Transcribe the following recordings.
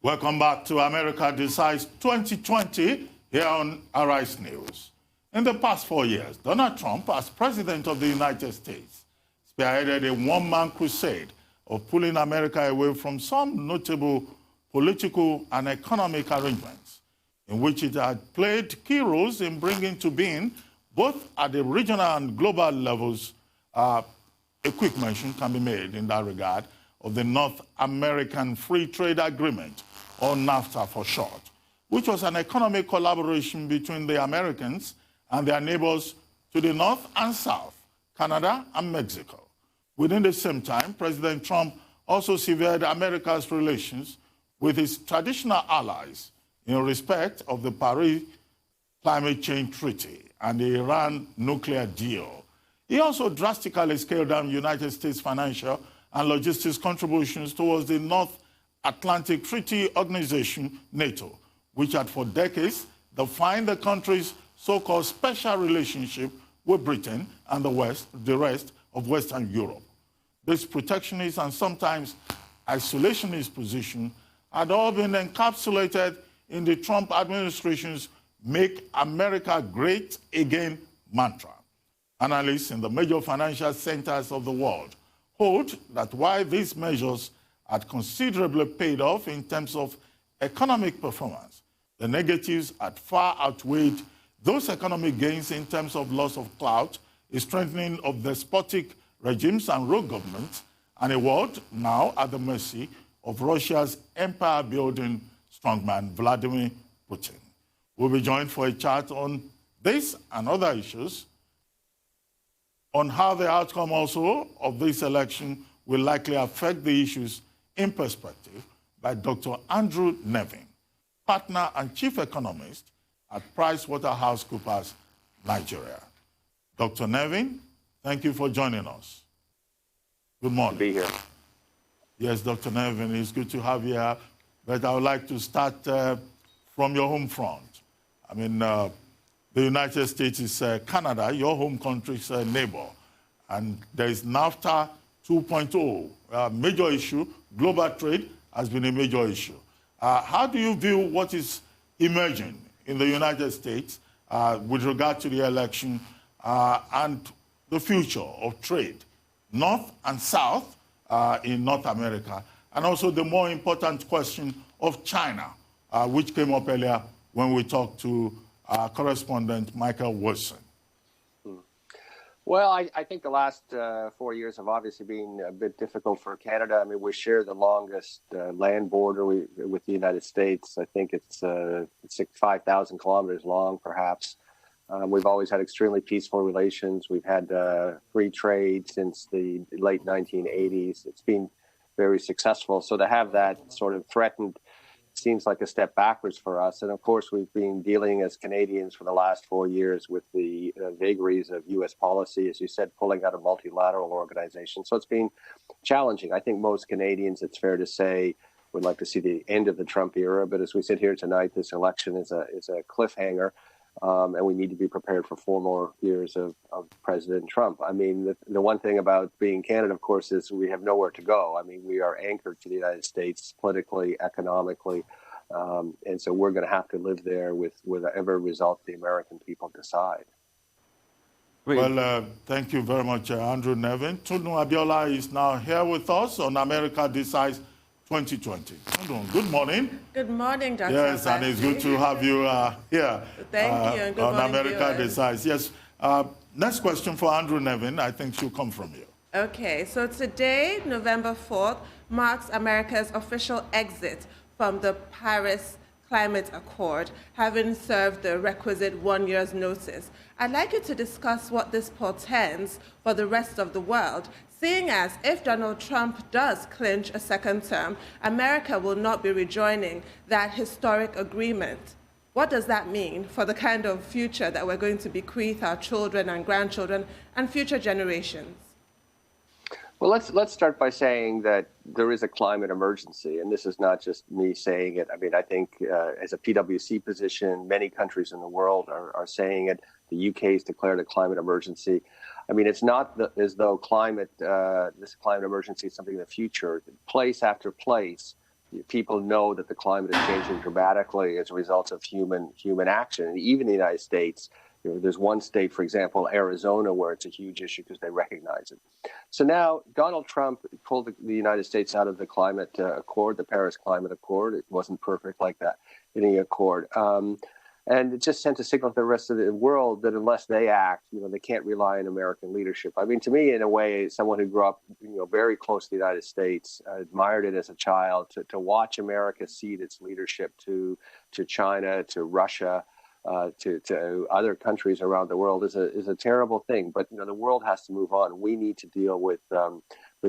Welcome back to America Decides 2020 here on Arise News. In the past 4 years, Donald Trump, as President of the United States, spearheaded a one-man crusade of pulling America away from some notable political and economic arrangements, in which it had played key roles in bringing to being, both at the regional and global levels. A quick mention can be made in that regard of the North American Free Trade Agreement, or NAFTA for short, which was an economic collaboration between the Americans and their neighbors to the north and south, Canada and Mexico. Within the same time, President Trump also severed America's relations with its traditional allies in respect of the Paris Climate Change Treaty and the Iran nuclear deal. He also drastically scaled down United States financial and logistics contributions towards the North Atlantic Treaty Organization, NATO, which had for decades defined the country's so-called special relationship with Britain and the rest of Western Europe. This protectionist and sometimes isolationist position had all been encapsulated in the Trump administration's Make America Great Again mantra. Analysts in the major financial centers of the world hold that while these measures had considerably paid off in terms of economic performance, the negatives had far outweighed those economic gains in terms of loss of clout, a strengthening of despotic regimes and rogue governments, and a world now at the mercy of Russia's empire-building strongman, Vladimir Putin. We'll be joined for a chat on this and other issues, on how the outcome also of this election will likely affect the issues in perspective, by Dr. Andrew NEVIN, partner and chief economist at PricewaterhouseCoopers, Nigeria. Dr. NEVIN, thank you for joining us. Good morning. Be here. Yes, Dr. NEVIN, it's good to have you here, but I would like to start from your home front. I mean, the United States is Canada, your home country's neighbor, and there is NAFTA 2.0, major issue. Global trade has been a major issue. How do you view what is emerging in the United States with regard to the election and the future of trade, North and South in North America, and also the more important question of China, which came up earlier when we talked to our correspondent Michael Wilson? Well, I think the last 4 years have obviously been a bit difficult for Canada. I mean, we share the longest land border with the United States. I think it's 5,000 kilometers long, perhaps. We've always had extremely peaceful relations. We've had free trade since the late 1980s. It's been very successful. So to have that sort of threatened seems like a step backwards for us. And of course, we've been dealing as Canadians for the last 4 years with the vagaries of U.S. policy, as you said, pulling out of multilateral organizations. So it's been challenging. I think most Canadians, it's fair to say, would like to see the end of the Trump era. But as we sit here tonight, this election is a cliffhanger. And we need to be prepared for 4 more years of President Trump. I mean, the one thing about being Canada, of course, is we have nowhere to go. I mean, we are anchored to the United States politically, economically. And so we're going to have to live there with whatever result the American people decide. Well, thank you very much, Andrew NEVIN. Tunu Abiola is now here with us on America Decides 2020. Good morning. Good morning, Dr. Yes, and it's good to have you here. Thank you, and good on morning, America viewers. Decides. Yes. Next question for Andrew NEVIN. I think she'll come from you. Okay, so today, November 4th, marks America's official exit from the Paris Climate Accord, having served the requisite 1 year's notice. I'd like you to discuss what this portends for the rest of the world, seeing as if Donald Trump does clinch a second term, America will not be rejoining that historic agreement. What does that mean for the kind of future that we're going to bequeath our children and grandchildren and future generations? Well, let's start by saying that there is a climate emergency, and this is not just me saying it. I mean, I think as a PwC position, many countries in the world are saying it. The UK has declared a climate emergency. I mean, it's not as though this climate emergency is something in the future. Place after place people know that the climate is changing dramatically as a result of human action. And even the United States, there's one state, for example, Arizona, where it's a huge issue because they recognize it. So now Donald Trump pulled the United States out of the climate accord, the Paris Climate Accord. It wasn't perfect like that, any accord. And it just sent a signal to the rest of the world that unless they act, they can't rely on American leadership. I mean, to me, in a way, someone who grew up, very close to the United States, admired it as a child, to watch America cede its leadership to China, to Russia, to other countries around the world is a terrible thing. But the world has to move on. We need to deal with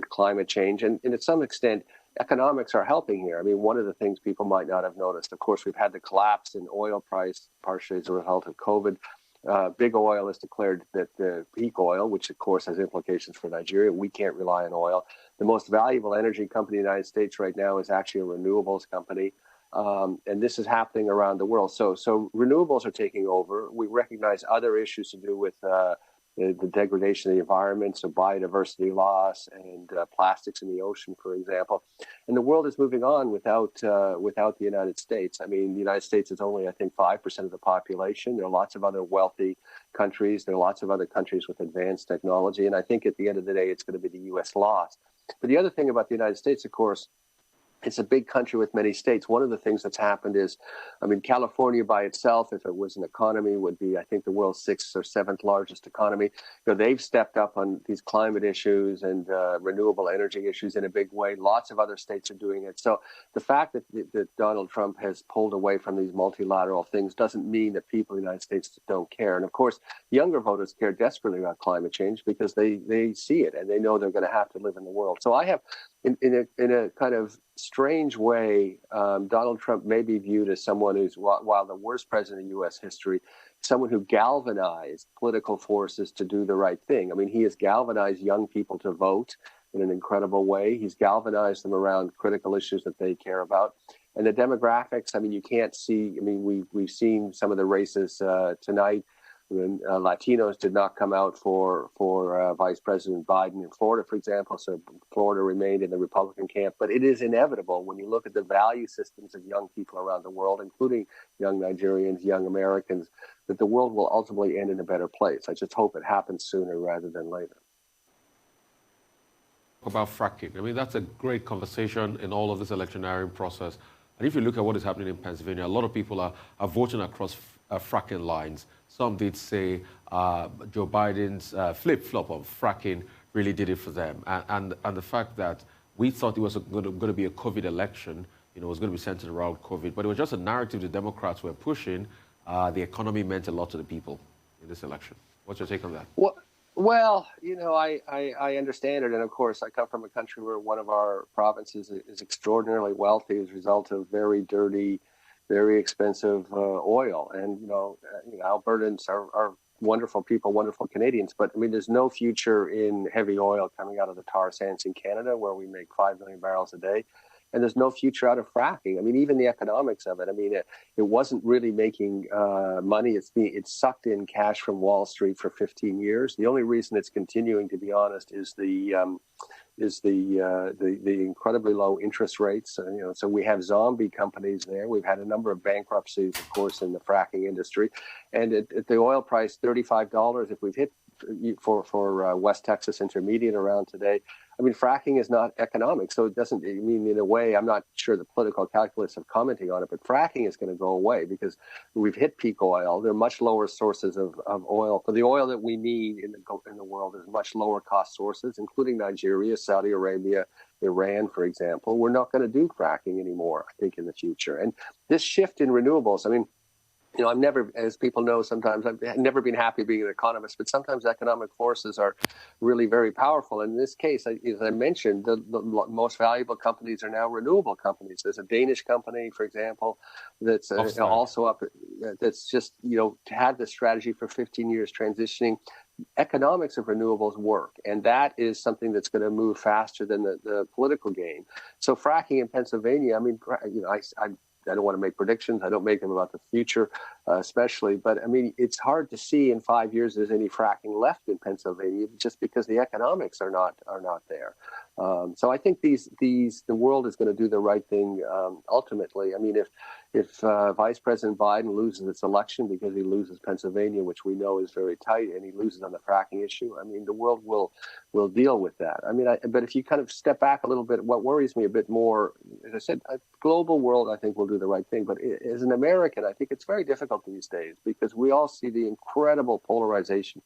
climate change, and to some extent, economics are helping here. I mean, one of the things people might not have noticed, of course, we've had the collapse in oil price, partially as a result of COVID. Big Oil has declared that the peak oil, which of course has implications for Nigeria, we can't rely on oil. The most valuable energy company in the United States right now is actually a renewables company. And this is happening around the world. So renewables are taking over. We recognize other issues to do with the degradation of the environment, so biodiversity loss and plastics in the ocean, for example. And the world is moving on without the United States. I mean, the United States is only, I think, 5% of the population. There are lots of other wealthy countries. There are lots of other countries with advanced technology. And I think at the end of the day, it's going to be the U.S. loss. But the other thing about the United States, of course, it's a big country with many states. One of the things that's happened is, I mean, California by itself, if it was an economy, would be, I think, the world's 6th or 7th largest economy. They've stepped up on these climate issues and renewable energy issues in a big way. Lots of other states are doing it. So the fact that Donald Trump has pulled away from these multilateral things doesn't mean that people in the United States don't care. And of course, younger voters care desperately about climate change because they see it and they know they're going to have to live in the world. So I have, in a kind of strange way, Donald Trump may be viewed as someone who's, while the worst president in U.S. history, someone who galvanized political forces to do the right thing. I mean, he has galvanized young people to vote in an incredible way. He's galvanized them around critical issues that they care about. And the demographics, I mean, you can't see, I mean, we've seen some of the races tonight. When Latinos did not come out for Vice President Biden in Florida, for example. So Florida remained in the Republican camp. But it is inevitable when you look at the value systems of young people around the world, including young Nigerians, young Americans, that the world will ultimately end in a better place. I just hope it happens sooner rather than later. About fracking. I mean, that's a great conversation in all of this electioneering process. And if you look at what is happening in Pennsylvania, a lot of people are voting across fracking lines. Some did say Joe Biden's flip-flop of fracking really did it for them. And the fact that we thought it was going to be a COVID election, it was going to be centered around COVID, but it was just a narrative the Democrats were pushing. The economy meant a lot to the people in this election. What's your take on that? Well, I understand it. And of course, I come from a country where one of our provinces is extraordinarily wealthy as a result of very dirty, very expensive oil. And, Albertans are wonderful people, wonderful Canadians. But, I mean, there's no future in heavy oil coming out of the tar sands in Canada, where we make 5 million barrels a day. And there's no future out of fracking. I mean, even the economics of it. I mean, it wasn't really making money. It's sucked in cash from Wall Street for 15 years. The only reason it's continuing, to be honest, is the incredibly low interest rates. So we have zombie companies there. We've had a number of bankruptcies, of course, in the fracking industry. And at the oil price, $35, if we've hit for West Texas Intermediate around today, I mean, fracking is not economic. So it doesn't, I mean, in a way, I'm not sure the political calculus of commenting on it, but fracking is going to go away because we've hit peak oil. There are much lower sources of oil. For the oil that we need in the world, there's much lower cost sources, including Nigeria, Saudi Arabia, Iran, for example. We're not going to do fracking anymore, I think, in the future. And this shift in renewables, I mean, I've never, as people know, sometimes I've never been happy being an economist, but sometimes economic forces are really very powerful. And in this case, as I mentioned, the most valuable companies are now renewable companies. There's a Danish company, for example, that's also up, that's just, had this strategy for 15 years transitioning. Economics of renewables work, and that is something that's going to move faster than the political game. So fracking in Pennsylvania, I mean, I don't want to make predictions. I don't make them about the future, especially. But, I mean, it's hard to see in 5 years there's any fracking left in Pennsylvania just because the economics are not there. So I think the world is going to do the right thing ultimately. I mean, if Vice President Biden loses this election because he loses Pennsylvania, which we know is very tight, and he loses on the fracking issue, I mean, the world will deal with that. I mean, but if you kind of step back a little bit, what worries me a bit more, as I said, a global world, I think will do the right thing. But as an American, I think it's very difficult these days because we all see the incredible polarization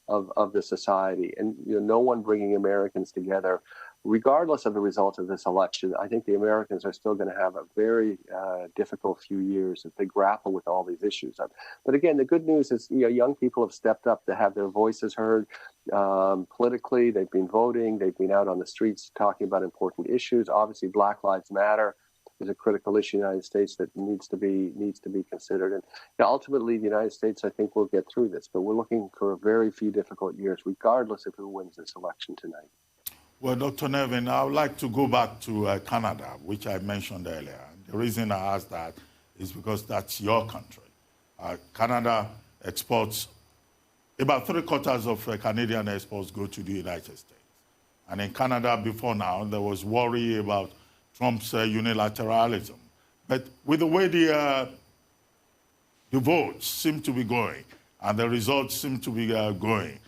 of the society, and no one bringing Americans together. Regardless of the results of this election, I think the Americans are still going to have a very difficult few years as they grapple with all these issues. But again, the good news is, young people have stepped up to have their voices heard politically. They've been voting. They've been out on the streets talking about important issues. Obviously, Black Lives Matter is a critical issue in the United States that needs to be considered. And ultimately, the United States, I think, will get through this. But we're looking for very few difficult years, regardless of who wins this election tonight. Well, Dr. Nevin, I would like to go back to Canada, which I mentioned earlier. The reason I asked that is because that's your country. Canada exports, about 3/4 of Canadian exports go to the United States. And in Canada, before now, there was worry about Trump's unilateralism. But with the way the votes seem to be going and the results seem to be going,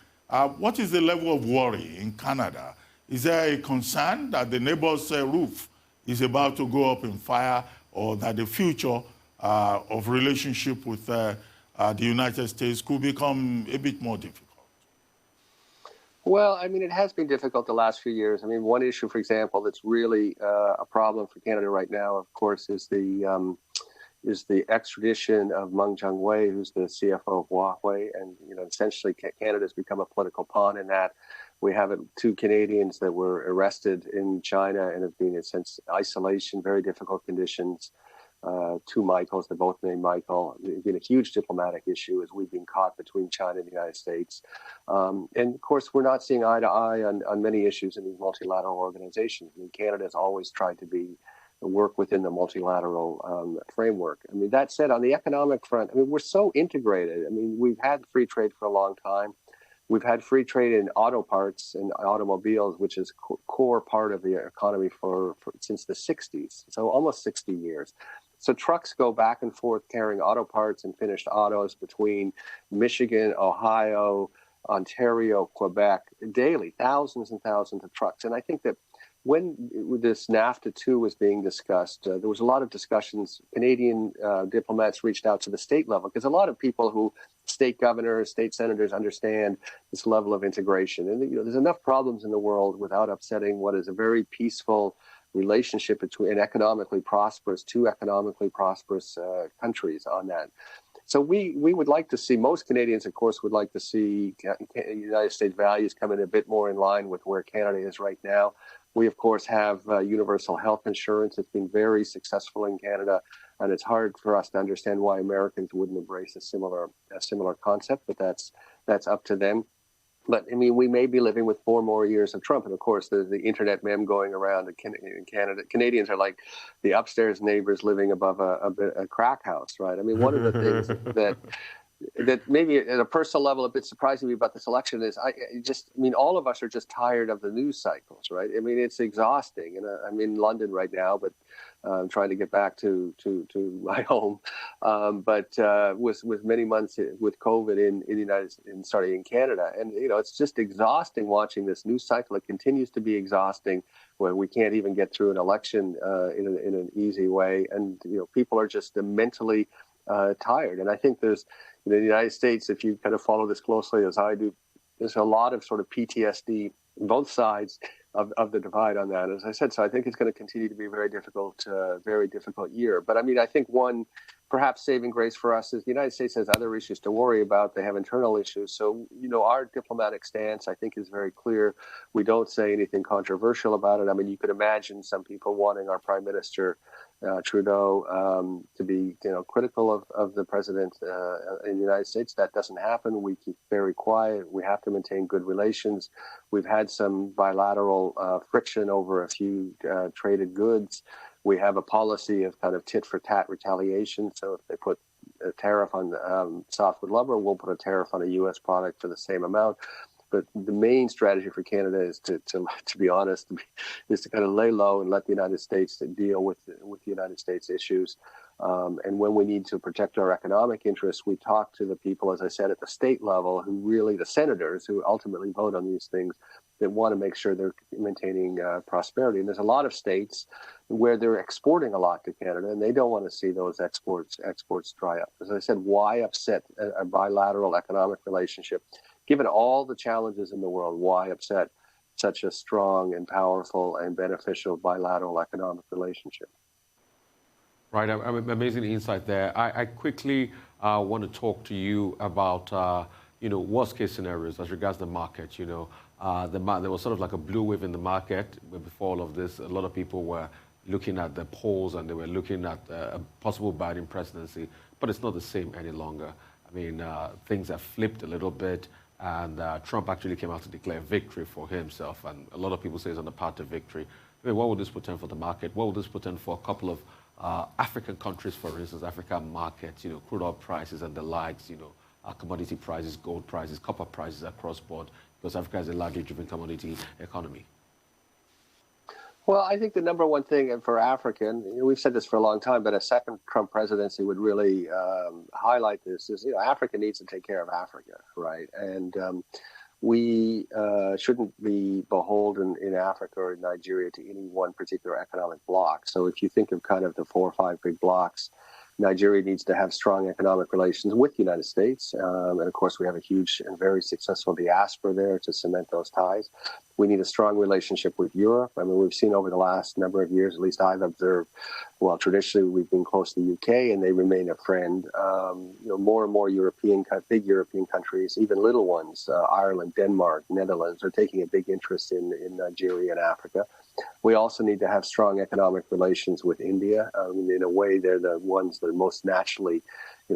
what is the level of worry in Canada? Is there a concern that the neighbor's roof is about to go up in fire, or that the future of relationship with the United States could become a bit more difficult? Well, I mean, it has been difficult the last few years. I mean, one issue, for example, that's really a problem for Canada right now, of course, is the extradition of Meng Jianwei, who's the CFO of Huawei, and essentially Canada has become a political pawn in that. We have 2 Canadians that were arrested in China and have been in isolation, very difficult conditions. 2 Michaels, they're both named Michael. It's been a huge diplomatic issue as we've been caught between China and the United States. And of course, we're not seeing eye to eye on many issues in these multilateral organizations. I mean, Canada has always tried to work within the multilateral framework. I mean, that said, on the economic front, I mean, we're so integrated. I mean, we've had free trade for a long time. We've had free trade in auto parts and automobiles, which is a core part of the economy since the 60s, so almost 60 years. So trucks go back and forth carrying auto parts and finished autos between Michigan, Ohio, Ontario, Quebec daily, thousands and thousands of trucks. And I think that when this NAFTA 2 was being discussed, there was a lot of discussions. Canadian diplomats reached out to the state level because a lot of people who state governors, state senators understand this level of integration. And there's enough problems in the world without upsetting what is a very peaceful relationship between two economically prosperous countries on that. So we would like to see, most Canadians, of course, would like to see United States values come in a bit more in line with where Canada is right now. We, of course, have universal health insurance. It's been very successful in Canada, and it's hard for us to understand why Americans wouldn't embrace a similar concept, but that's up to them. But, I mean, we may be living with 4 more years of Trump. And, of course, there's the internet meme going around in Canada. Canadians are like the upstairs neighbors living above a crack house, right? I mean, one of the things that maybe at a personal level a bit surprising me about this election is all of us are just tired of the news cycles, right? I mean, it's exhausting. And I'm in London right now, but I'm trying to get back to my home. But with many months with COVID in the United States, and starting in Canada, and it's just exhausting watching this news cycle. It continues to be exhausting when we can't even get through an election in an easy way, and people are just mentally tired. And I think there's in the United States, if you kind of follow this closely as I do, there's a lot of sort of PTSD on both sides of the divide on that. As I said, so I think it's going to continue to be a very difficult year. But I mean, I think one perhaps saving grace for us is the United States has other issues to worry about. They have internal issues. So, our diplomatic stance, I think, is very clear. We don't say anything controversial about it. I mean, you could imagine some people wanting our Prime Minister Trudeau to be, critical of the president in the United States. That doesn't happen. We keep very quiet. We have to maintain good relations. We've had some bilateral friction over a few traded goods. We have a policy of kind of tit for tat retaliation. So if they put a tariff on softwood lumber, we'll put a tariff on a U.S. product for the same amount. But the main strategy for Canada is to be honest, is to kind of lay low and let the United States deal with the United States issues. And when we need to protect our economic interests, we talk to the people, as I said, at the state level, who really, the senators who ultimately vote on these things, that want to make sure they're maintaining prosperity. And there's a lot of states where they're exporting a lot to Canada, and they don't want to see those exports dry up. As I said, why upset a bilateral economic relationship? Given all the challenges in the world, why upset such a strong and powerful and beneficial bilateral economic relationship? Right, amazing insight there. I quickly want to talk to you about, worst case scenarios as regards the market. There was sort of like a blue wave in the market before all of this. A lot of people were looking at the polls and they were looking at a possible Biden presidency, but it's not the same any longer. I mean, things have flipped a little bit, and Trump actually came out to declare victory for himself, and a lot of people say he's on the path to victory. I mean, what would this portend for the market? What would this portend for a couple of African countries, for instance, African markets, crude oil prices and the likes, commodity prices, gold prices, copper prices across board, because Africa is a largely driven commodity economy? Well, I think the number one thing for Africa, and we've said this for a long time, but a second Trump presidency would really highlight this, is Africa needs to take care of Africa, right? And we shouldn't be beholden in Africa or in Nigeria to any one particular economic bloc. So if you think of kind of the 4 or 5 big blocs, Nigeria needs to have strong economic relations with the United States. And of course, we have a huge and very successful diaspora there to cement those ties. We need a strong relationship with Europe. I mean, we've seen over the last number of years, at least I've observed, well, traditionally we've been close to the UK and they remain a friend. More and more big European countries, even little ones, Ireland, Denmark, Netherlands, are taking a big interest in Nigeria and Africa. We also need to have strong economic relations with India. In a way, they're the ones that are most naturally,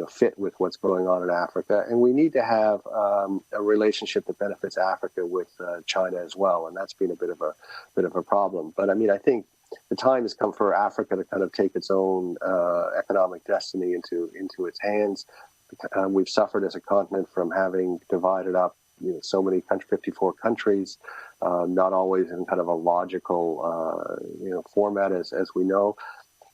fit with what's going on in Africa. And we need to have a relationship that benefits Africa with China as well. And that's been a bit of a problem. But I think the time has come for Africa to kind of take its own economic destiny into its hands. We've suffered as a continent from having divided up so many 54 countries, not always in kind of a logical, format as we know.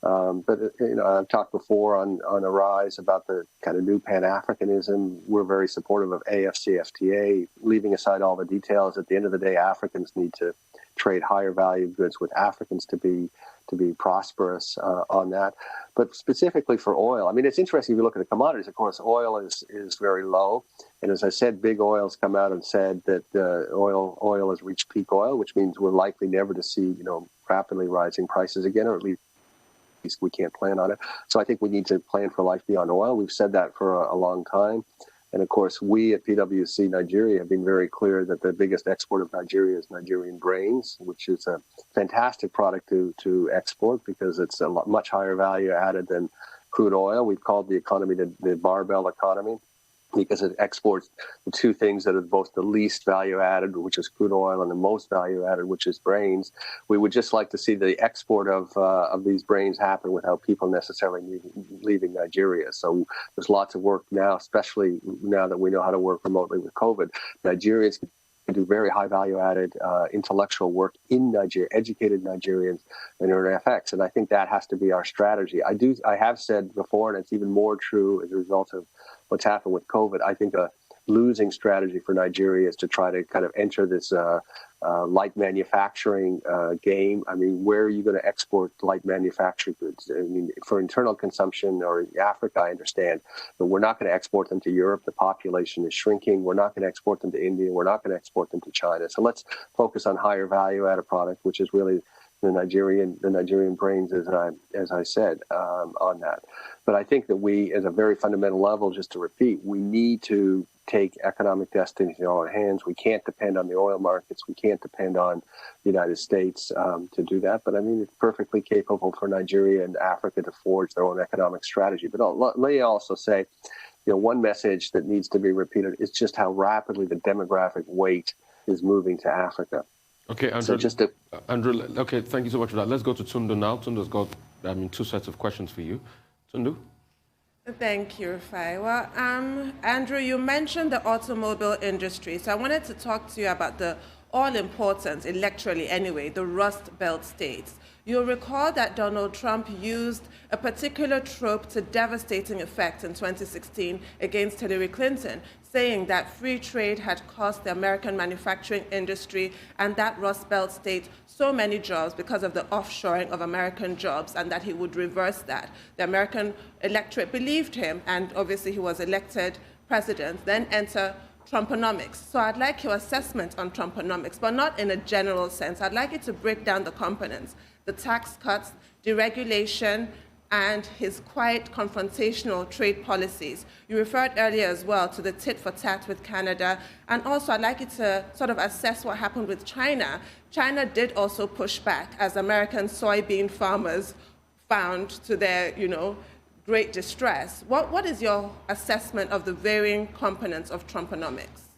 But I've talked before on Arise about the kind of new Pan-Africanism. We're very supportive of AFCFTA, leaving aside all the details. At the end of the day, Africans need to trade higher value goods with Africans to be prosperous on that. But specifically for oil, it's interesting if you look at the commodities. Of course, oil is very low. And as I said, big oil's come out and said that oil has reached peak oil, which means we're likely never to see, rapidly rising prices again, or at least we can't plan on it. So I think we need to plan for life beyond oil. We've said that for a long time. And of course, we at PwC Nigeria have been very clear that the biggest export of Nigeria is Nigerian grains, which is a fantastic product to export because it's a much higher value added than crude oil. We've called the economy the barbell economy, because it exports the two things that are both the least value added, which is crude oil, and the most value added, which is grains. We would just like to see the export of these grains happen without people necessarily leaving Nigeria. So there's lots of work now, especially now that we know how to work remotely with COVID. Nigerians can do very high value added intellectual work in Nigeria, educated Nigerians, and earn FX. And I think that has to be our strategy. I have said before, and it's even more true as a result of what's happened with COVID, I think a losing strategy for Nigeria is to try to kind of enter this light manufacturing game. Where are you going to export light manufacturing goods? For internal consumption or Africa, I understand, but we're not going to export them to Europe. The population is shrinking. We're not going to export them to India. We're not going to export them to China. So let's focus on higher value added product, which is really the Nigerian brains, as I said, on that. But I think that we, as a very fundamental level, just to repeat, we need to take economic destiny in our own hands. We can't depend on the oil markets. We can't depend on the United States to do that. But it's perfectly capable for Nigeria and Africa to forge their own economic strategy. But let me also say, one message that needs to be repeated is just how rapidly the demographic weight is moving to Africa. Okay, Andrew. Andrew, okay, thank you so much for that. Let's go to Tundu now. Tundu's got, two sets of questions for you. Tundu? Thank you, Rufai. Well, Andrew, you mentioned the automobile industry, so I wanted to talk to you about the all-important, electorally anyway, the Rust Belt states. You'll recall that Donald Trump used a particular trope to devastating effect in 2016 against Hillary Clinton, saying that free trade had cost the American manufacturing industry and that Rust Belt state so many jobs because of the offshoring of American jobs, and that he would reverse that. The American electorate believed him, and obviously he was elected president. Then enter Trumponomics. So I'd like your assessment on Trumponomics, but not in a general sense. I'd like you to break down the components: the tax cuts, deregulation, and his quite confrontational trade policies. You referred earlier as well to the tit for tat with Canada, and also I'd like you to sort of assess what happened with China. China did also push back, as American soybean farmers found to their, great distress. What is your assessment of the varying components of Trumponomics?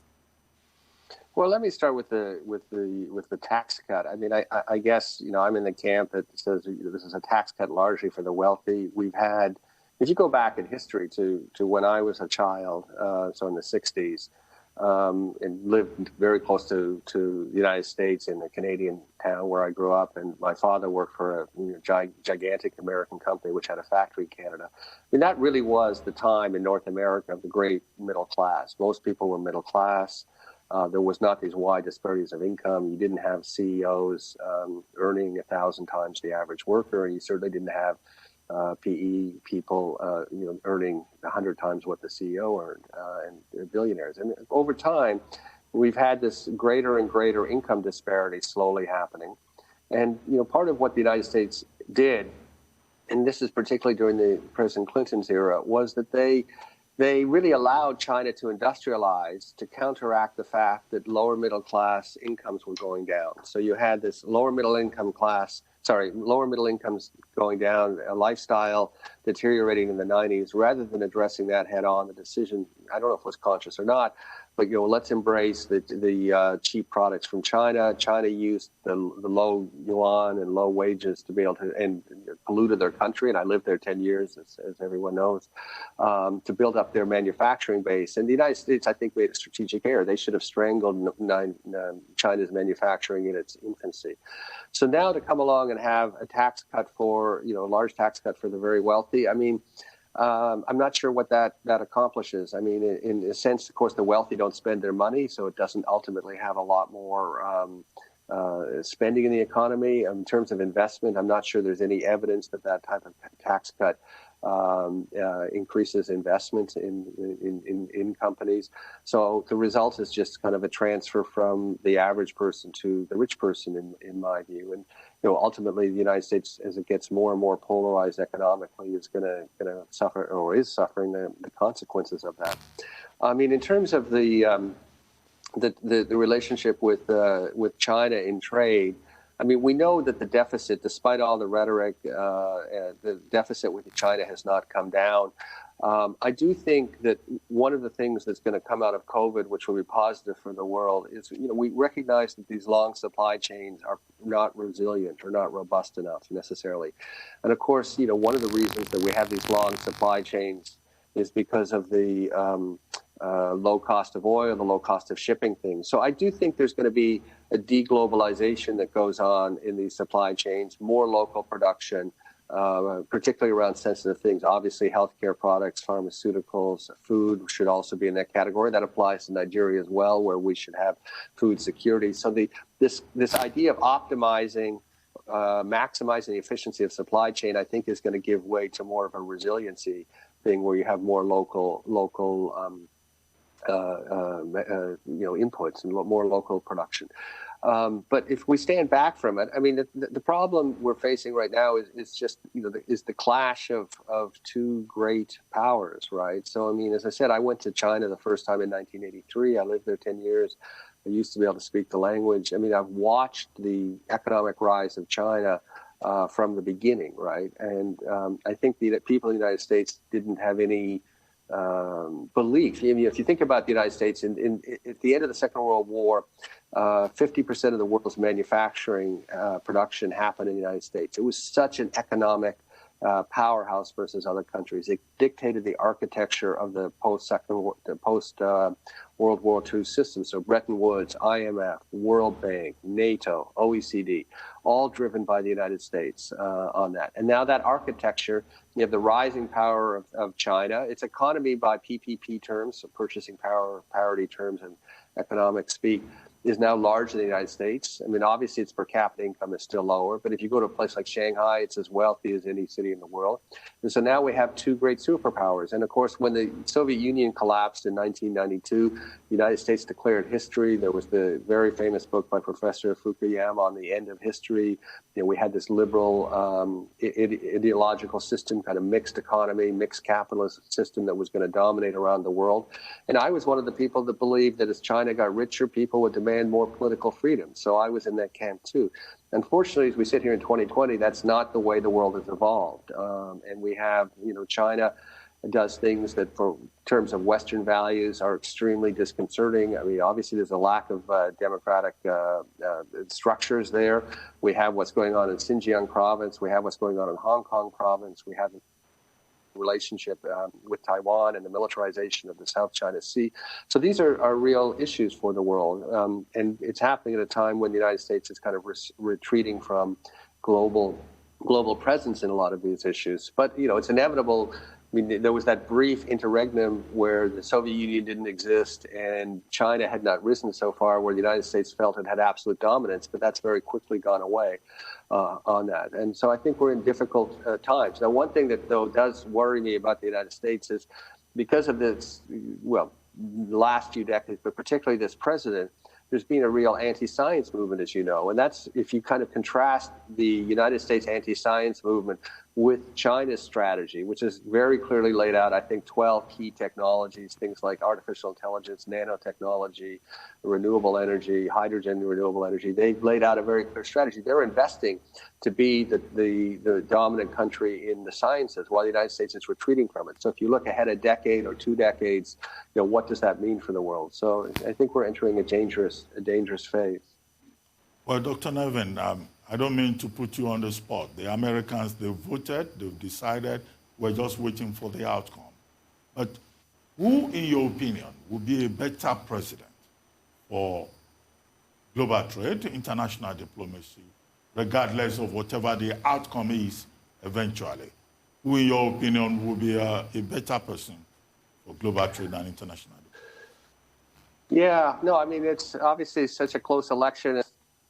Well, let me start with the tax cut. I mean, I guess I'm in the camp that says this is a tax cut largely for the wealthy. We've had, if you go back in history to when I was a child, so in the '60s, and lived very close to the United States in a Canadian town where I grew up, and my father worked for a gigantic American company which had a factory in Canada. I mean, that really was the time in North America of the great middle class. Most people were middle class. There was not these wide disparities of income. You didn't have CEOs earning 1,000 times the average worker, and you certainly didn't have PE people, earning 100 times what the CEO earned, and billionaires. And over time, we've had this greater and greater income disparity slowly happening. And part of what the United States did, and this is particularly during the President Clinton's era, was that they really allowed China to industrialize to counteract the fact that lower middle class incomes were going down. So you had this lower middle incomes going down, a lifestyle deteriorating in the 90s. Rather than addressing that head on, the decision, I don't know if it was conscious or not, but let's embrace the cheap products from China. China used the low yuan and low wages to be able to, and polluted their country. And I lived there 10 years, as everyone knows, to build up their manufacturing base. And the United States, I think, made a strategic error. They should have strangled China's manufacturing in its infancy. So now to come along and have a tax cut for, a large tax cut for the very wealthy, I mean, I'm not sure what that accomplishes. I mean, in a sense, of course, the wealthy don't spend their money, so it doesn't ultimately have a lot more spending in the economy. In terms of investment, I'm not sure there's any evidence that type of tax cut increases investment in companies. So the result is just kind of a transfer from the average person to the rich person, in my view. And ultimately, the United States, as it gets more and more polarized economically, is going to suffer, or is suffering, the consequences of that. I mean, in terms of the relationship with China in trade, I mean, we know that the deficit, despite all the rhetoric, the deficit with China has not come down. I do think that one of the things that's going to come out of COVID, which will be positive for the world, is we recognize that these long supply chains are not resilient or not robust enough necessarily. And of course, one of the reasons that we have these long supply chains is because of the low cost of oil, the low cost of shipping things. So I do think there's going to be a deglobalization that goes on in these supply chains, more local production, particularly around sensitive things. Obviously, healthcare products, pharmaceuticals, food should also be in that category. That applies to Nigeria as well, where we should have food security. So this idea of optimizing, maximizing the efficiency of supply chain, I think, is going to give way to more of a resiliency thing, where you have more local inputs and more local production. But if we stand back from it, I mean, the problem we're facing right now is just, is the clash of two great powers, right? So, I mean, as I said, I went to China the first time in 1983. I lived there 10 years. I used to be able to speak the language. I mean, I've watched the economic rise of China from the beginning, right? And I think the people in the United States didn't have any belief. I mean, if you think about the United States, at the end of the Second World War, 50% of the world's manufacturing production happened in the United States. It was such an economic powerhouse versus other countries. It dictated the architecture of the post World War II system. So Bretton Woods, IMF, World Bank, NATO, OECD, all driven by the United States on that. And now that architecture, you have the rising power of China, its economy by PPP terms, so purchasing power parity terms and economic speak, is now larger than the United States. I mean, obviously, its per capita income is still lower, but if you go to a place like Shanghai, it's as wealthy as any city in the world. And so now we have two great superpowers. And of course, when the Soviet Union collapsed in 1992, the United States declared history. There was the very famous book by Professor Fukuyama on the end of history. You know, we had this liberal ideological system, kind of mixed economy, mixed capitalist system that was going to dominate around the world. And I was one of the people that believed that as China got richer, people would demand more political freedom. So I was in that camp too. Unfortunately, as we sit here in 2020, that's not the way the world has evolved. And we have, you know, China does things that, for terms of Western values, are extremely disconcerting. I mean, obviously, there's a lack of democratic structures there. We have what's going on in Xinjiang province. We have what's going on in Hong Kong province. We have relationship with Taiwan and the militarization of the South China Sea. So these are real issues for the world. And it's happening at a time when the United States is kind of retreating from global presence in a lot of these issues. But, you know, it's inevitable. I mean, there was that brief interregnum where the Soviet Union didn't exist and China had not risen so far where the United States felt it had absolute dominance, but that's very quickly gone away on that. And so I think we're in difficult times. Now, one thing that, though, does worry me about the United States is because of this, well, the last few decades, but particularly this president, there's been a real anti-science movement, as you know. And that's, if you kind of contrast the United States anti-science movement with China's strategy, which is very clearly laid out, I think, 12 key technologies, things like artificial intelligence, nanotechnology, renewable energy, hydrogen renewable energy. They've laid out a very clear strategy. They're investing to be the dominant country in the sciences while the United States is retreating from it. So if you look ahead a decade or 2 decades, you know, what does that mean for the world? So I think we're entering a dangerous phase. Well, Dr. Nevin, I don't mean to put you on the spot. The Americans, they voted, they've decided, we're just waiting for the outcome. But who, in your opinion, would be a better president for global trade, international diplomacy, regardless of whatever the outcome is eventually? Who, in your opinion, would be a better person for global trade and international diplomacy? Yeah, no, I mean, it's obviously such a close election.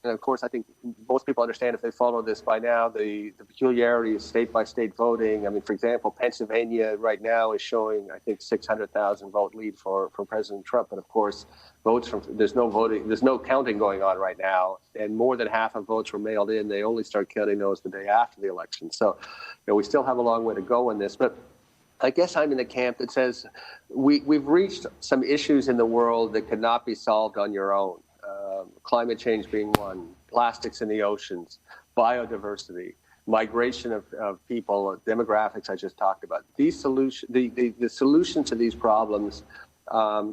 And of course, I think most people understand, if they follow this by now, the peculiarity of state-by-state voting. I mean, for example, Pennsylvania right now is showing, I think, 600,000 vote lead for President Trump. And of course, there's no voting, there's no counting going on right now. And more than half of votes were mailed in. They only start counting those the day after the election. So, you know, we still have a long way to go in this. But I guess I'm in the camp that says we've reached some issues in the world that could not be solved on your own. Climate change being one, plastics in the oceans, biodiversity, migration of people, demographics I just talked about. The solution to these problems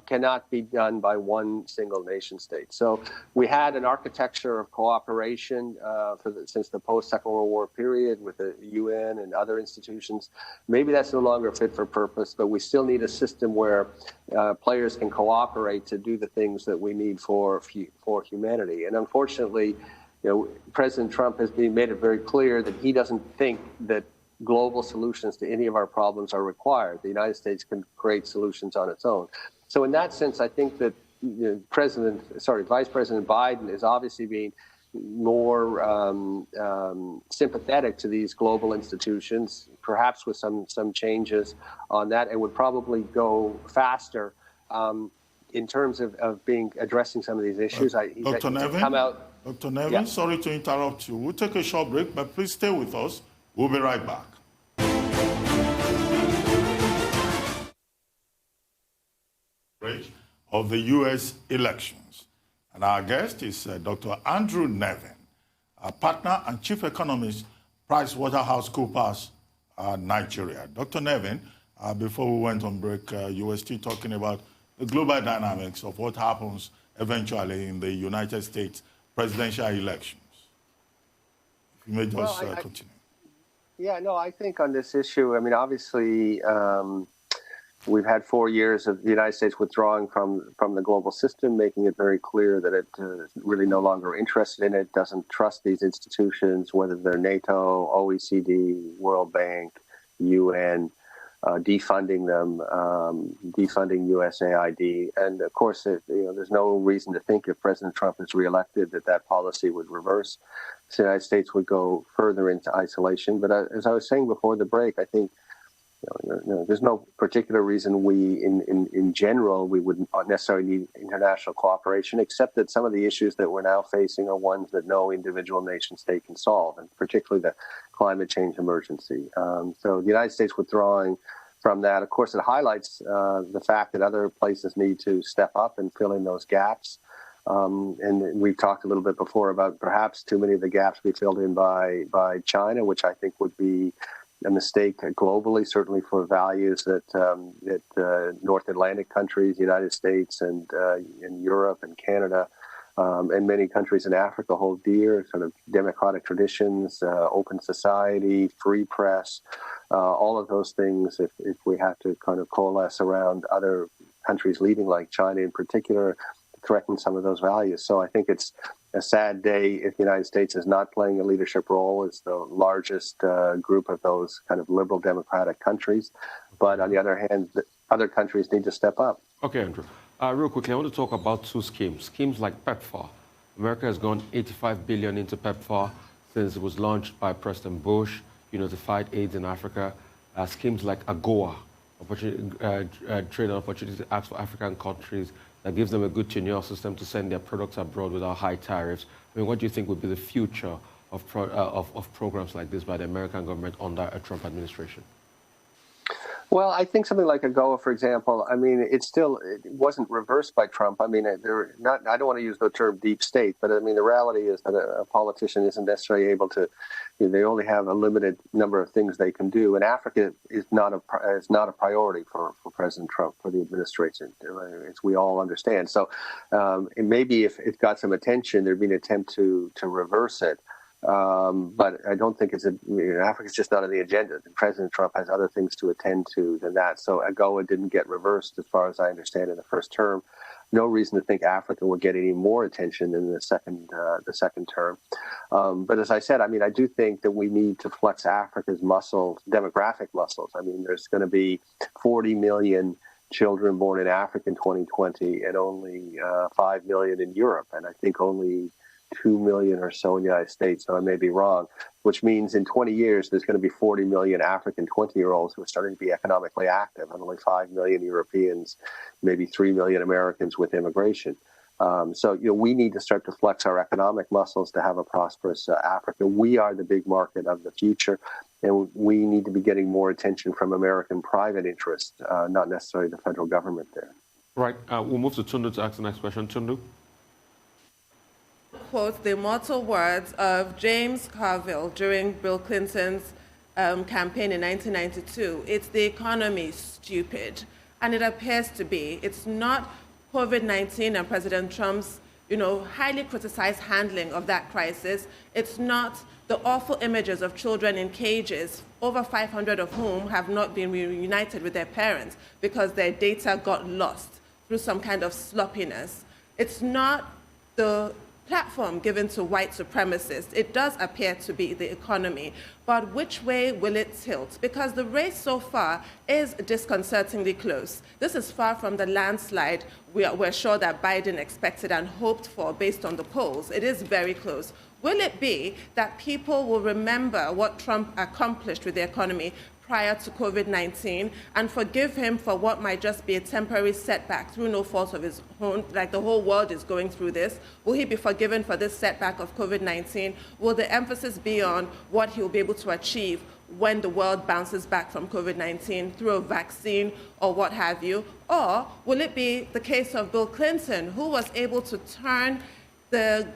cannot be done by one single nation state. So we had an architecture of cooperation since the post-Second World War period with the UN and other institutions. Maybe that's no longer fit for purpose, but we still need a system where players can cooperate to do the things that we need for humanity. And unfortunately, you know, President Trump has made it very clear that he doesn't think that global solutions to any of our problems are required. The United States can create solutions on its own. So in that sense, I think that Vice President Biden is obviously being more sympathetic to these global institutions, perhaps with some changes on that, and would probably go faster in terms of addressing some of these issues. Dr. Nevin, yeah. Sorry to interrupt you. We'll take a short break, but please stay with us. We'll be right back. Of the U.S. elections. And our guest is Dr. Andrew Nevin, a partner and chief economist, PricewaterhouseCoopers, Nigeria. Dr. Nevin, before we went on break, you were still talking about the global dynamics of what happens eventually in the United States presidential elections. If you may just continue. Yeah, no, I think on this issue, I mean, obviously, we've had 4 years of the United States withdrawing from the global system, making it very clear that it is really no longer interested in it, doesn't trust these institutions, whether they're NATO, OECD, World Bank, UN, defunding them, defunding USAID. And of course, there's no reason to think if President Trump is reelected that policy would reverse. The United States would go further into isolation. But as I was saying before the break, I think there's no particular reason we, in general, we would not necessarily need international cooperation, except that some of the issues that we're now facing are ones that no individual nation state can solve, and particularly the climate change emergency. So the United States withdrawing from that, of course, it highlights the fact that other places need to step up and fill in those gaps. And we've talked a little bit before about perhaps too many of the gaps be filled in by China, which I think would be a mistake globally, certainly for values that North Atlantic countries, the United States and Europe and Canada, and many countries in Africa hold dear, sort of democratic traditions, open society, free press, all of those things, if we have to kind of coalesce around other countries leading like China in particular, threaten some of those values. So I think it's a sad day if the United States is not playing a leadership role as the largest group of those kind of liberal democratic countries. But on the other hand, other countries need to step up. Okay, Andrew. Real quickly, I want to talk about two schemes. Schemes like PEPFAR. America has gone $85 billion into PEPFAR since it was launched by President Bush, to fight AIDS in Africa. Schemes like AGOA, Trade and Opportunity Acts for African countries, that gives them a good tenure system to send their products abroad without high tariffs. I mean, what do you think would be the future of programs like this by the American government under a Trump administration? Well, I think something like AGOA, for example, I mean, it wasn't reversed by Trump. I mean, I don't want to use the term deep state, but I mean, the reality is that a politician isn't necessarily able to, they only have a limited number of things they can do. And Africa is not a priority for President Trump, for the administration, as we all understand. So maybe if it got some attention, there'd be an attempt to reverse it. But I don't think Africa's just not on the agenda. President Trump has other things to attend to than that. So AGOA didn't get reversed, as far as I understand, in the first term. No reason to think Africa would get any more attention in the second term. But as I said, I mean, I do think that we need to flex Africa's muscles, demographic muscles. I mean, there's going to be 40 million children born in Africa in 2020 and only 5 million in Europe. And I think only 2 million or so in the United States, so I may be wrong, which means in 20 years, there's going to be 40 million African 20-year-olds who are starting to be economically active, and only 5 million Europeans, maybe 3 million Americans with immigration. So, we need to start to flex our economic muscles to have a prosperous Africa. We are the big market of the future, and we need to be getting more attention from American private interests, not necessarily the federal government there. Right. We'll move to Tundu to ask the next question. Tundu? Quotes the immortal words of James Carville during Bill Clinton's campaign in 1992. It's the economy, stupid. And it appears to be. It's not COVID-19 and President Trump's, highly criticized handling of that crisis. It's not the awful images of children in cages, over 500 of whom have not been reunited with their parents because their data got lost through some kind of sloppiness. It's not the platform given to white supremacists. It does appear to be the economy, but which way will it tilt? Because the race so far is disconcertingly close. This is far from the landslide we're sure that Biden expected and hoped for based on the polls. It is very close. Will it be that people will remember what Trump accomplished with the economy prior to COVID-19 and forgive him for what might just be a temporary setback through no fault of his own, like the whole world is going through this? Will he be forgiven for this setback of COVID-19? Will the emphasis be on what he will be able to achieve when the world bounces back from COVID-19 through a vaccine or what have you? Or will it be the case of Bill Clinton, who was able to turn the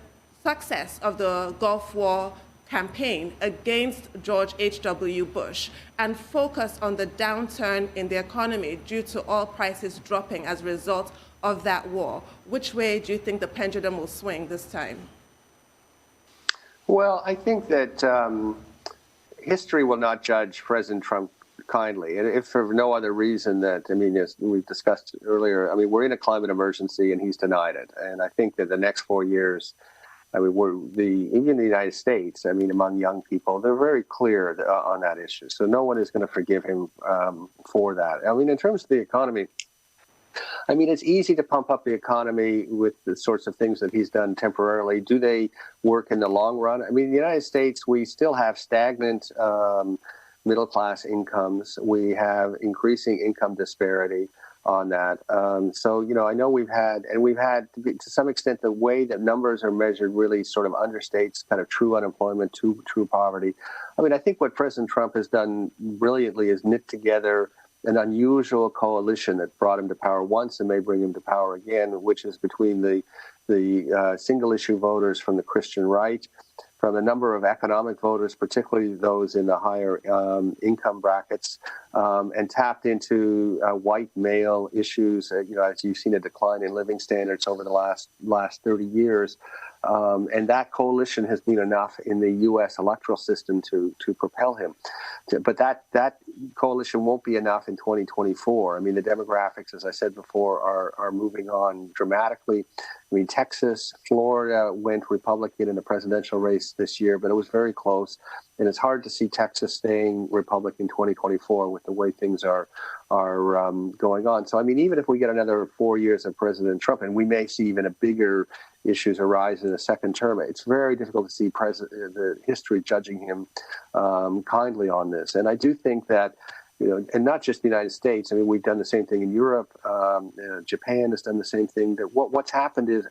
success of the Gulf War campaign against George H.W. Bush and focus on the downturn in the economy due to oil prices dropping as a result of that war? Which way do you think the pendulum will swing this time? Well, I think that history will not judge President Trump kindly, and if for no other reason that, I mean, as we've discussed earlier, I mean, we're in a climate emergency and he's denied it. And I think that the next 4 years, I mean, even the United States, I mean, among young people, they're very clear on that issue. So no one is going to forgive him for that. I mean, in terms of the economy, I mean, it's easy to pump up the economy with the sorts of things that he's done temporarily. Do they work in the long run? I mean, in the United States, we still have stagnant middle-class incomes. We have increasing income disparity on that. So, you know, I know we've had to some extent, the way that numbers are measured really sort of understates kind of true unemployment, true poverty. I mean, I think what President Trump has done brilliantly is knit together an unusual coalition that brought him to power once and may bring him to power again, which is between the single-issue voters from the Christian right, from a number of economic voters, particularly those in the higher income brackets, and tapped into white male issues. You know, as you've seen a decline in living standards over the last 30 years. And that coalition has been enough in the U.S. electoral system to propel him. But that coalition won't be enough in 2024. I mean, the demographics, as I said before, are moving on dramatically. I mean, Texas, Florida went Republican in the presidential race this year, but it was very close. And it's hard to see Texas staying Republican in 2024 with the way things are going on. So, I mean, even if we get another 4 years of President Trump, and we may see even a bigger issues arise in a second term, it's very difficult to see the history judging him kindly on this. And I do think that, you know, and not just the United States. I mean, we've done the same thing in Europe. Japan has done the same thing. That what's happened is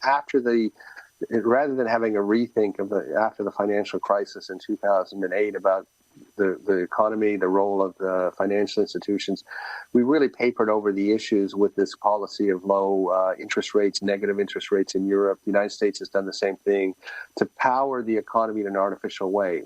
rather than having a rethink after the financial crisis in 2008 about the economy, the role of the financial institutions, we really papered over the issues with this policy of low interest rates, negative interest rates in Europe. The United States has done the same thing to power the economy in an artificial way.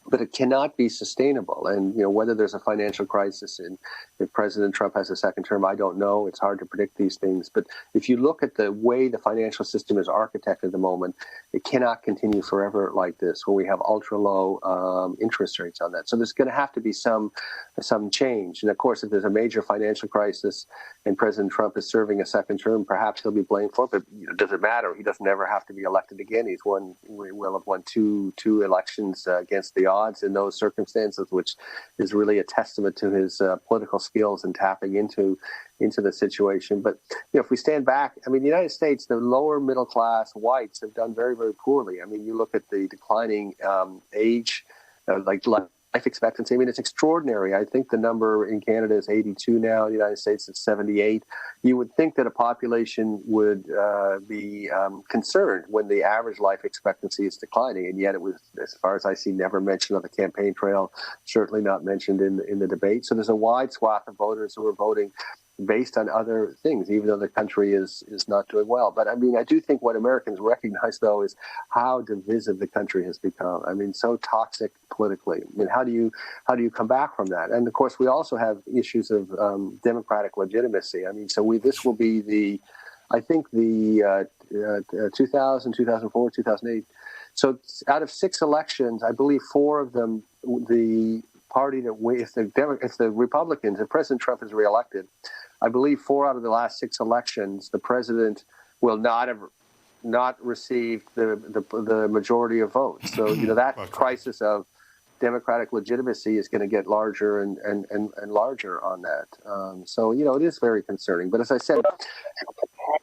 But it cannot be sustainable. And, you know, whether there's a financial crisis and if President Trump has a second term, I don't know. It's hard to predict these things. But if you look at the way the financial system is architected at the moment, it cannot continue forever like this, where we have ultra low interest rates on that. So there's going to have to be some change. And of course, if there's a major financial crisis and President Trump is serving a second term, perhaps he'll be blamed for it. But, you know, does it matter? He doesn't ever have to be elected again. He will have won two elections against the odds in those circumstances, which is really a testament to his political skills and tapping into the situation. But, you know, if we stand back, I mean, the United States, the lower middle class whites have done very, very poorly. I mean, you look at the declining age, like life expectancy. I mean, it's extraordinary. I think the number in Canada is 82 now. In the United States, it's 78. You would think that a population would be concerned when the average life expectancy is declining, and yet it was, as far as I see, never mentioned on the campaign trail, certainly not mentioned in the debate. So there's a wide swath of voters who are voting based on other things, even though the country is not doing well. But I mean, I do think what Americans recognize, though, is how divisive the country has become. I mean, so toxic politically. I mean, how do you come back from that? And of course, we also have issues of democratic legitimacy. I mean, so this will be the 2000, 2004, 2008. So out of 6 elections, I believe 4 of them, the party that if the Republicans, if President Trump is reelected, I believe 4 out of the last 6 elections, the president will not received the majority of votes. So, you know, that crisis of democratic legitimacy is going to get larger and larger on that. So, you know, it is very concerning. But as I said, I'm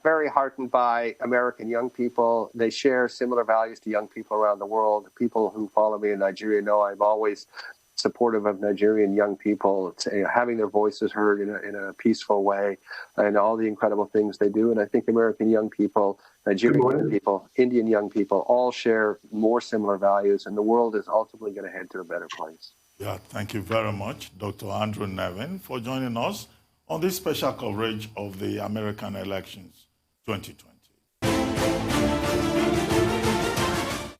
very heartened by American young people. They share similar values to young people around the world. People who follow me in Nigeria know I'm always supportive of Nigerian young people, having their voices heard in a peaceful way, and all the incredible things they do. And I think American young people, Nigerian young people, Indian young people, all share more similar values, and the world is ultimately going to head to a better place. Yeah, thank you very much, Dr. Andrew Nevin, for joining us on this special coverage of the American elections 2020.